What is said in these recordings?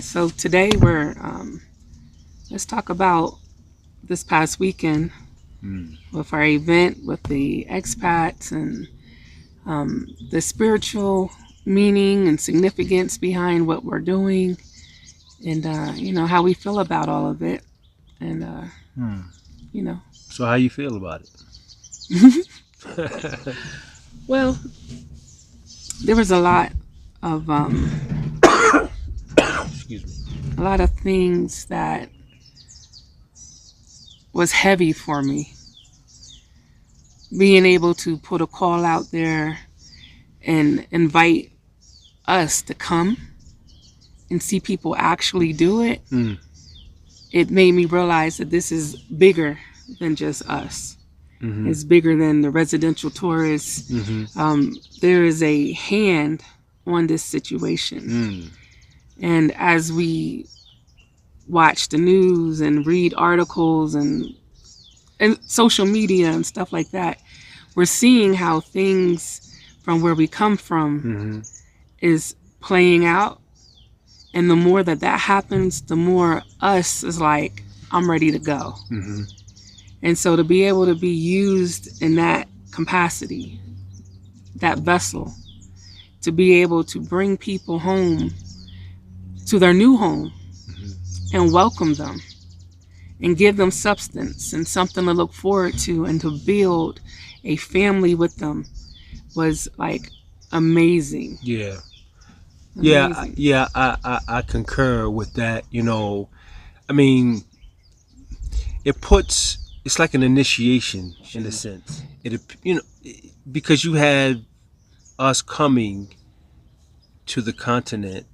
so today let's talk about this past weekend with our event with the expats and the spiritual meaning and significance behind what we're doing, and how we feel about all of it, and So how you feel about it? well, there was a lot of Excuse me. a lot of things that was heavy for me. Being able to put a call out there and invite us to come and see people actually do it, it made me realize that this is bigger than just us. It's bigger than the residential tourists. There is a hand on this situation. And as we watch the news and read articles and social media and stuff like that, we're seeing how things from where we come from is playing out. And the more that happens, the more us is like, I'm ready to go. And so to be able to be used in that capacity, that vessel, to be able to bring people home to their new home and welcome them and give them substance and something to look forward to and to build a family with them was like amazing. Yeah. Amazing. Yeah. I concur with that. I mean, it's like an initiation in a sense. Because you had us coming to the continent,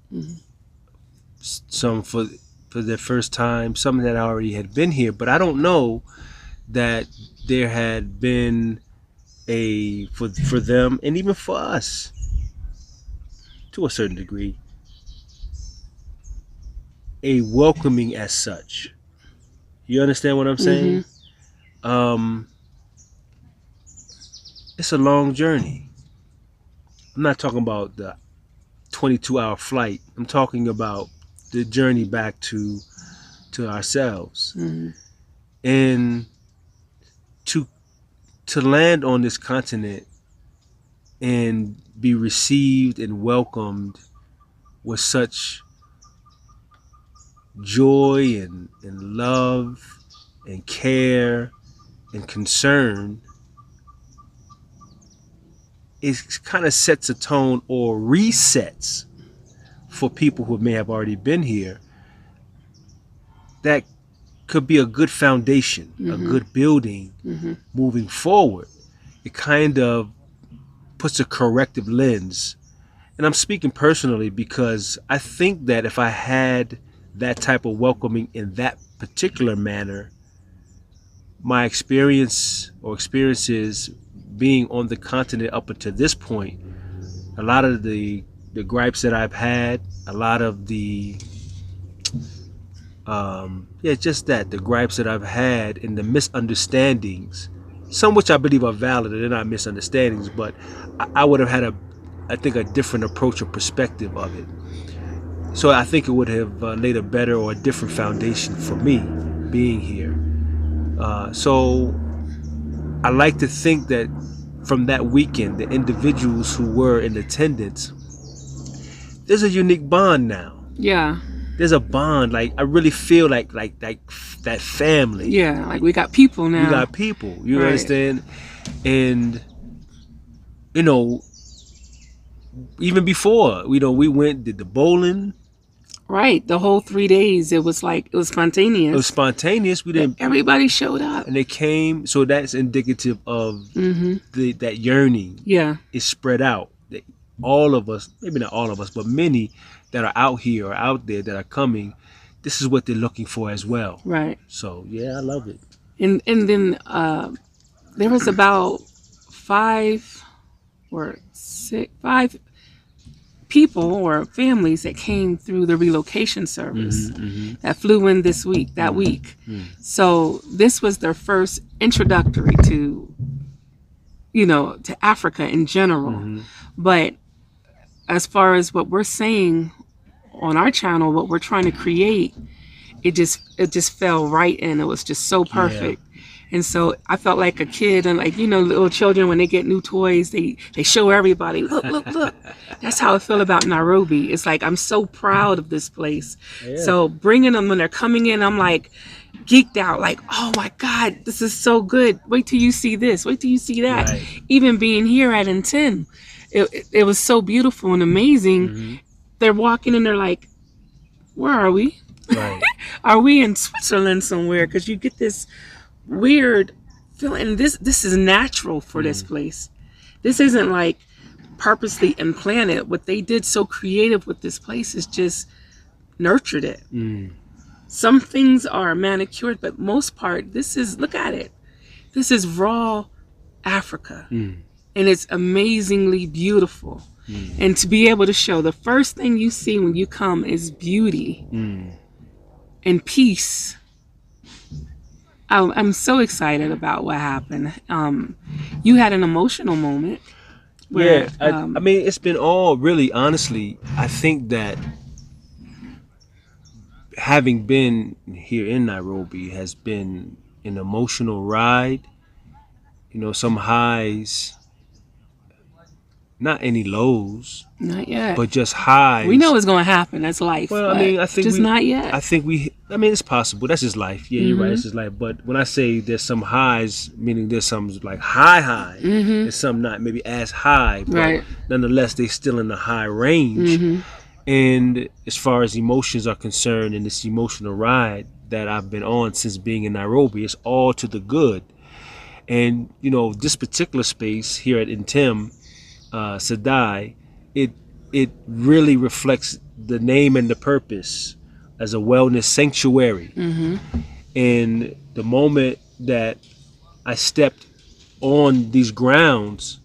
some for the first time, some that already had been here, but I don't know that there had been for them and even for us to a certain degree a welcoming as such. You understand what I'm saying? It's a long journey. I'm not talking about the 22-hour flight. I'm talking about the journey back to ourselves. And to land on this continent and be received and welcomed with such joy and love and care and concern, it kind of sets a tone or resets for people who may have already been here. That could be a good foundation, a good building moving forward. It kind of puts a corrective lens. And I'm speaking personally because I think that if I had that type of welcoming in that particular manner, my experiences being on the continent up until this point, a lot of the gripes that I've had, a lot of the the gripes that I've had and the misunderstandings, some which I believe are valid and they're not misunderstandings, but I would have had a different approach or perspective of it. So I think it would have laid a better or a different foundation for me being here. So I like to think that from that weekend, the individuals who were in attendance, there's a unique bond now. Yeah. There's a bond. Like I really feel like that family. Yeah, like we got people now. We got people. You Right. understand? And even before, we went, did the bowling. Right. The whole 3 days, it was spontaneous. It was spontaneous. We didn't. Everybody showed up. And they came. So that's indicative of that yearning. Yeah. Is spread out. All of us, maybe not all of us, but many that are out here or out there that are coming, this is what they're looking for as well. Right. So yeah, I love it. And then there was about 5 people or families that came through the relocation service that flew in that week. So this was their first introductory to Africa in general. But as far as what we're saying on our channel, what we're trying to create, it just fell right in. It was just so perfect. And so I felt like a kid, and like, you know, little children, when they get new toys, they show everybody, look, look, look. That's how I feel about Nairobi. It's like, I'm so proud of this place. So bringing them when they're coming in, I'm like geeked out, like, oh my God, this is so good. Wait till you see this. Wait till you see that. Even being here at Intim, it was so beautiful and amazing. They're walking and they're like, where are we? Are we in Switzerland somewhere? Because you get this weird feeling. This is natural for this place. This isn't like purposely implanted. What they did so creative with this place is just nurtured it. Some things are manicured, but most part, this is, look at it. This is raw Africa. And it's amazingly beautiful. And to be able to show, the first thing you see when you come is beauty and peace. I'm so excited about what happened. You had an emotional moment. Where, I mean, it's been all really, honestly, I think that having been here in Nairobi has been an emotional ride. You know, some highs, not any lows. Not yet. But just highs. We know it's going to happen. That's life. Well, I mean, I think just not yet. I mean, it's possible. That's just life. Yeah, you're right. It's just life. But when I say there's some highs, meaning there's some like high, there's some not maybe as high, but nonetheless, they still in the high range. And as far as emotions are concerned, in this emotional ride that I've been on since being in Nairobi, it's all to the good. And, you know, this particular space here at Intim, Sadai, it really reflects the name and the purpose as a wellness sanctuary. And the moment that I stepped on these grounds,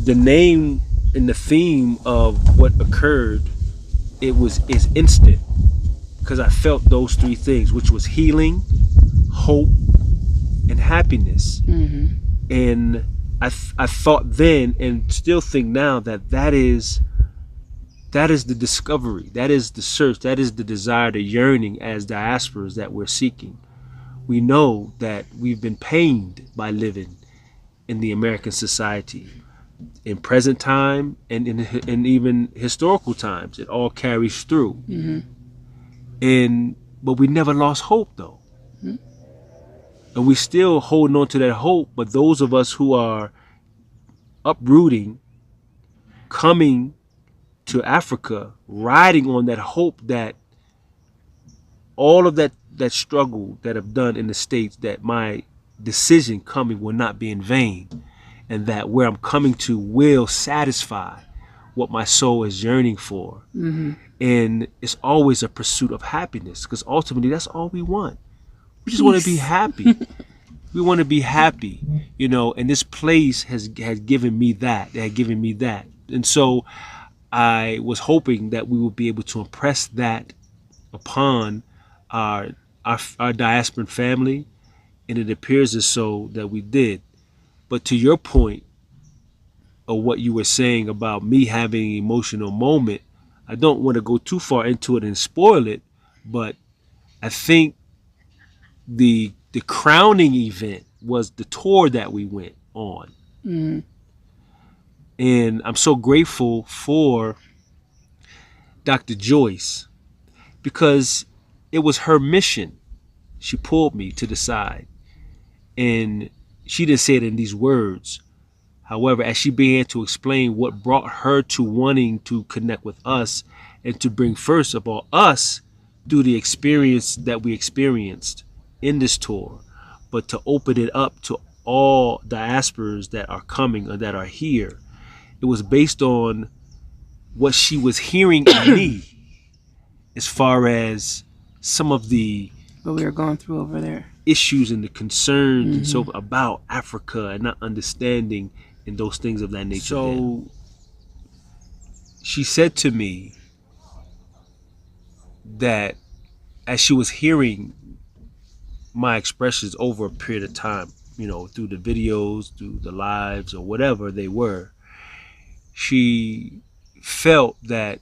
the name and the theme of what occurred, is instant, because I felt those three things, which was healing, hope, and happiness. And I thought then, and still think now, that is the discovery, that is the search, that is the desire, the yearning as diasporas that we're seeking. We know that we've been pained by living in the American society, in present time and in even historical times. It all carries through. But we never lost hope, though. And we still holding on to that hope. But those of us who are uprooting, coming to Africa, riding on that hope that all of that struggle that I've done in the States, that my decision coming will not be in vain, and that where I'm coming to will satisfy what my soul is yearning for. And it's always a pursuit of happiness, because ultimately that's all we want. We just want to be happy. We want to be happy, you know, and this place has given me that. It had given me that. And so I was hoping that we would be able to impress that upon our diasporan family, and it appears as so that we did. But to your point of what you were saying about me having an emotional moment, I don't want to go too far into it and spoil it, but I think the crowning event was the tour that we went on. And I'm so grateful for Dr. Joyce, because it was her mission. She pulled me to the side, and she didn't say it in these words. However, as she began to explain what brought her to wanting to connect with us and to bring first of all us through the experience that we experienced in this tour, but to open it up to all diasporas that are coming or that are here, it was based on what she was hearing in me as far as some of the what we were going through over there, issues and the concerns and so about Africa, and not understanding and those things of that nature. So she said to me that as she was hearing my expressions over a period of time, you know, through the videos, through the lives or whatever they were, she felt that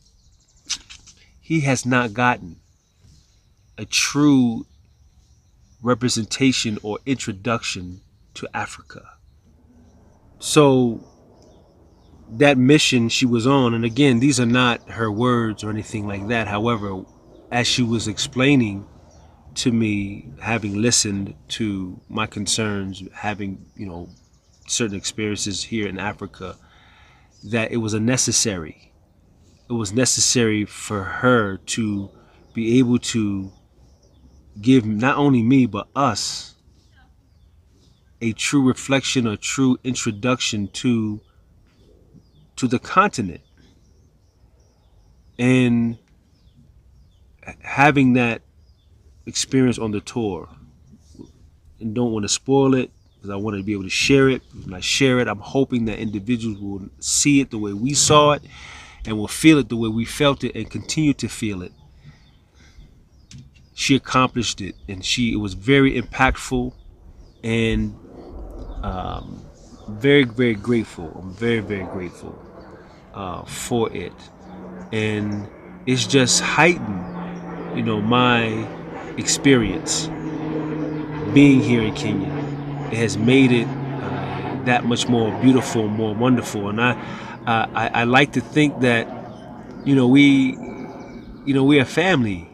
he has not gotten a true representation or introduction to Africa. So that mission she was on, and again, these are not her words or anything like that. However, as she was explaining to me, having listened to my concerns, having, certain experiences here in Africa, that it was necessary for her to be able to give not only me but us a true reflection, a true introduction to the continent. And having that experience on the tour, and don't want to spoil it because I want to be able to share it. When I share it, I'm hoping that individuals will see it the way we saw it and will feel it the way we felt it and continue to feel it. She accomplished it, and it was very impactful, and very, very grateful. I'm very, very grateful for it. And it's just heightened, my experience being here in Kenya. It has made it that much more beautiful, more wonderful. And I like to think that, we're a family.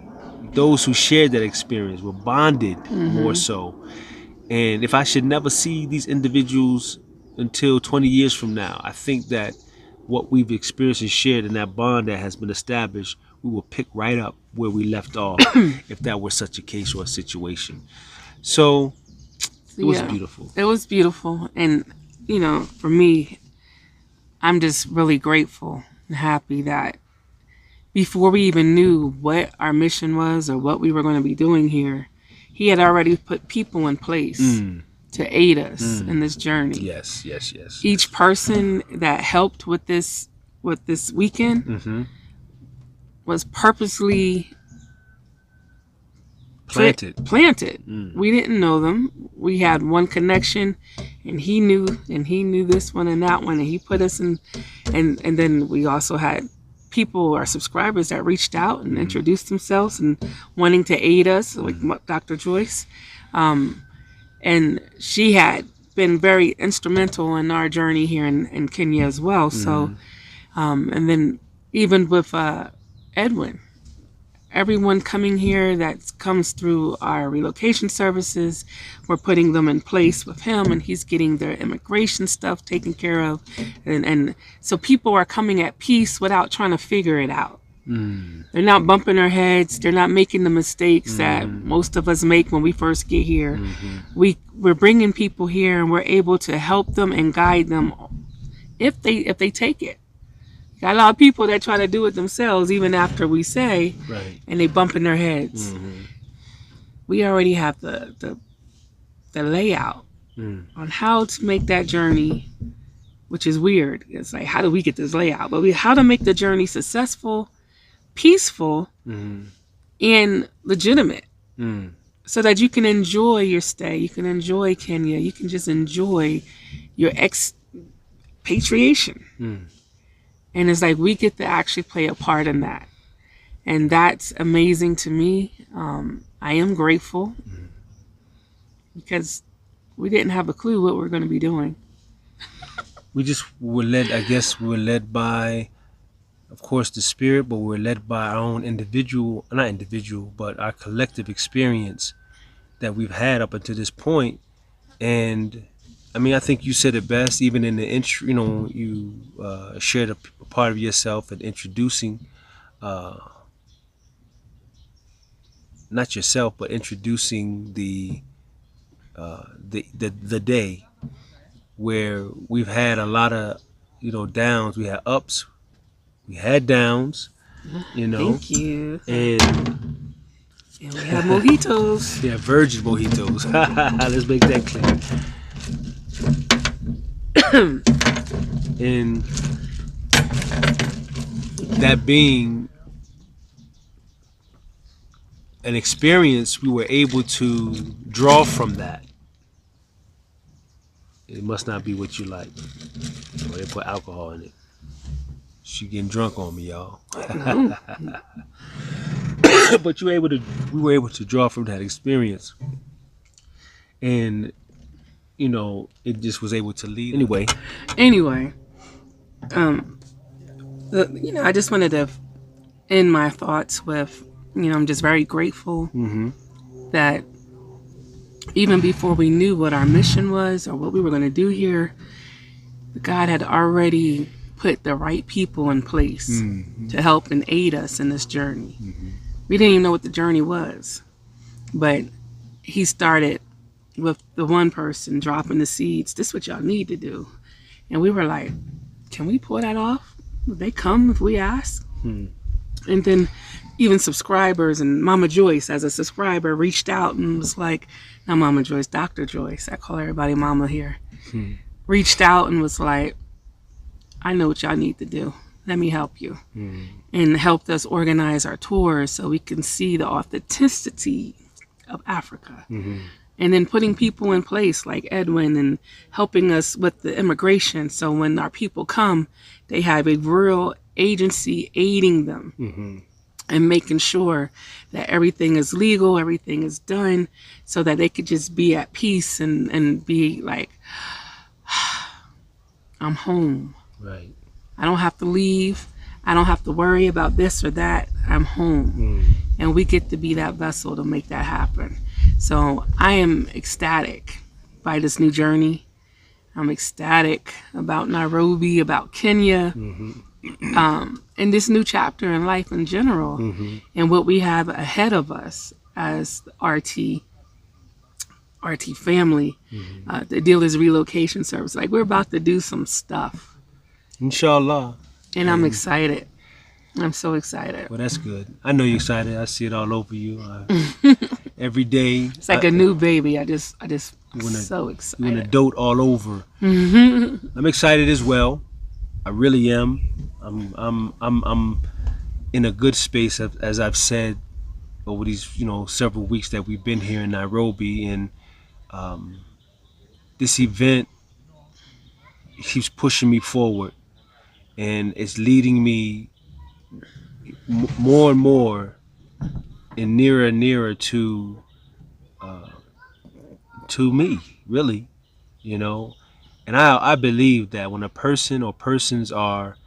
Those who shared that experience were bonded more so. And if I should never see these individuals until 20 years from now, I think that what we've experienced and shared in that bond that has been established, we will pick right up where we left off if that were such a case or a situation. So it was beautiful. It was beautiful. And, for me, I'm just really grateful and happy that before we even knew what our mission was or what we were going to be doing here, he had already put people in place to aid us in this journey. Yes. Each person that helped with this weekend was purposely planted. We didn't know them. We had one connection, and he knew this one and that one, and he put us in. And then we also had people, our subscribers, that reached out and introduced themselves and wanting to aid us, like Dr. Joyce. And she had been very instrumental in our journey here in Kenya as well. So, and then even with Edwin, everyone coming here that comes through our relocation services, we're putting them in place with him, and he's getting their immigration stuff taken care of. And so people are coming at peace without trying to figure it out. They're not bumping their heads. They're not making the mistakes that most of us make when we first get here. We're bringing people here, and we're able to help them and guide them if they take it. Got a lot of people that try to do it themselves even after we say, and they bumping their heads. We already have the layout on how to make that journey, which is weird. It's like, how do we get this layout? But how to make the journey successful, peaceful, and legitimate, so that you can enjoy your stay. You can enjoy Kenya. You can just enjoy your expatriation. And it's like we get to actually play a part in that. And that's amazing to me. I am grateful because we didn't have a clue what we were going to be doing. We just were led, we were led by, of course, the spirit, but we're led by our own but our collective experience that we've had up until this point. And I mean, I think you said it best, even in the intro, you shared a part of yourself and introducing, not yourself, but introducing the day where we've had a lot of, downs. We had ups, we had downs, Thank you. And we have mojitos. Yeah, virgin mojitos. Let's make that clear. And that being an experience, we were able to draw from that. It must not be what you like. Or they put alcohol in it. She getting drunk on me, y'all. No. But we were able to draw from that experience, and it just was able to lead. Anyway, I just wanted to end my thoughts with, I'm just very grateful that even before we knew what our mission was or what we were going to do here, God had already put the right people in place to help and aid us in this journey. We didn't even know what the journey was, but he started with the one person dropping the seeds. This is what y'all need to do. And we were like, can we pull that off? Would they come if we ask? And then even subscribers, and Mama Joyce as a subscriber reached out and was like, not Mama Joyce, Dr. Joyce, I call everybody Mama here, reached out and was like, I know what y'all need to do. Let me help you. And helped us organize our tours so we can see the authenticity of Africa. And then putting people in place like Edwin and helping us with the immigration. So when our people come, they have a real agency aiding them and making sure that everything is legal, everything is done, so that they could just be at peace and be like, I'm home. Right. I don't have to leave. I don't have to worry about this or that. I'm home. And we get to be that vessel to make that happen. So I am ecstatic by this new journey. I'm ecstatic about Nairobi, about Kenya, and this new chapter in life in general, and what we have ahead of us as RT family, the Dealers Relocation Service. Like, we're about to do some stuff. Inshallah. And I'm excited. I'm so excited. Well, that's good. I know you're excited. I see it all over you every day. It's like a new baby. I'm so excited. You're an adult all over. I'm excited as well. I really am. I'm in a good space, as I've said over these several weeks that we've been here in Nairobi, and this event keeps pushing me forward, and it's leading me more and more and nearer to me, really, and I believe that when a person or persons are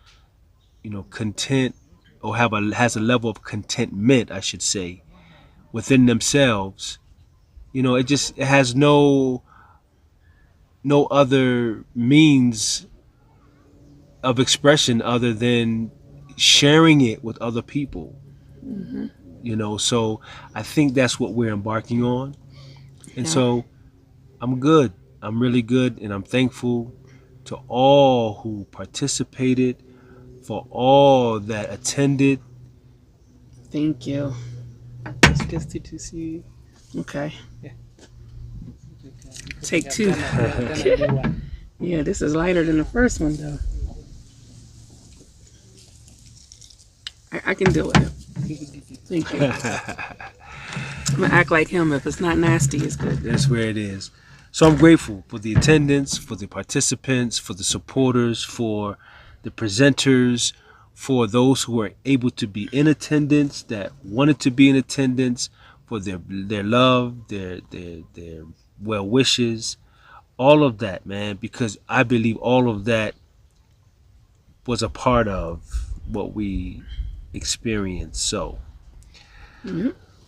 content, or has a level of contentment, I should say, within themselves, it has no other means of expression other than sharing it with other people. So I think that's what we're embarking on. And so I'm good. I'm really good, and I'm thankful to all who participated, for all that attended. Thank you. It's good to see you. Okay. Take two. Yeah, this is lighter than the first one, though. I can do it. Thank you. I'm going to act like him. If it's not nasty, it's good. That's where it is. So I'm grateful for the attendance, for the participants, for the supporters, for the presenters, for those who were able to be in attendance, that wanted to be in attendance, for their love, their well wishes, all of that, man, because I believe all of that was a part of what we experienced. So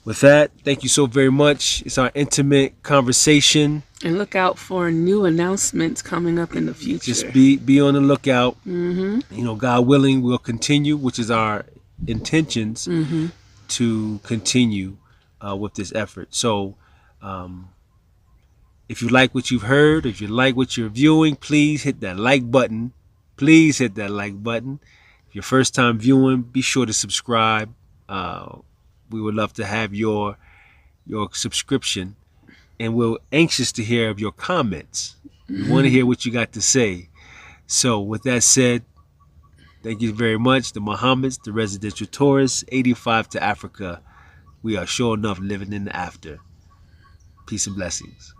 with that, thank you so very much. It's our intimate conversation. And look out for new announcements coming up in the future. Just be on the lookout. God willing, we'll continue, which is our intentions, to continue with this effort. So if you like what you've heard, if you like what you're viewing, please hit that like button. Please hit that like button. If you're first time viewing, be sure to subscribe. We would love to have your subscription, and we're anxious to hear of your comments. We want to hear what you got to say. So with that said, thank you very much. The Muhammad's, the residential tourists, 85 to Africa. We are sure enough living in the after. Peace and blessings.